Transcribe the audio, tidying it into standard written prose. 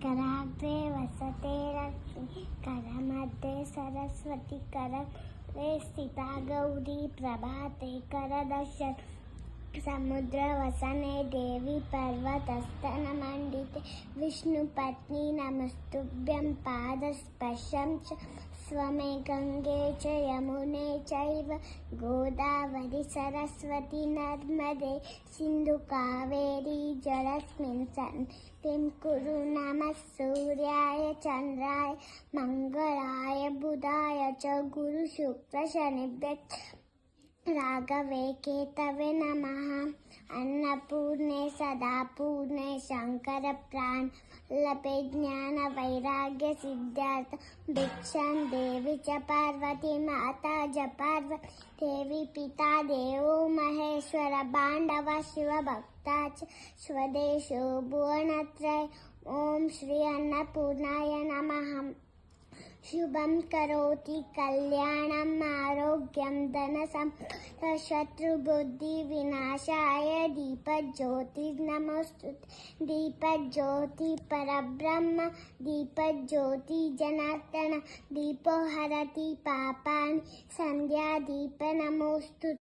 कराग्रे वसते लक्ष्मी करमध्ये सरस्वती करे स्थिता गौरी प्रभाते करदर्शन समुद्रवसने देवी पर्वतस्तनमण्डिते विष्णुपत्नी नमस्तुभ्यं पादस्पर्शं च स्वमे गंगे च यमुने चैव गोदावरी सरस्वती नर्मदे सिन्धु कावेरी जलस्मिन् सन्निधिं कुरु नमः सूर्याय चन्द्राय मंगलाय बुधाय च गुरु शुक्र शनिभ्यः राघवे केतवे नमः अन्नपूर्णे सदापूर्णे शंकर प्राण लपे ज्ञान वैराग्य सिद्धार्थ भिक्षां देवी च पार्वती माता च पार्वती देवी पिता देवो महेश्वर बांधव शिव भक्ता च स्वदेशो भुवनत्रय ओम श्री अन्नपूर्णाय नमः शुभं करोति कल्याणम् आरोग्यं धनसम्पदः शत्रुबुद्धिविनाशाय दीपज्योतिर्नमोस्तुते दीपज्योति परब्रह्म दीपज्योति जनार्दन दीपो हरति पापानि सन्ध्यादीप नमोस्तुते।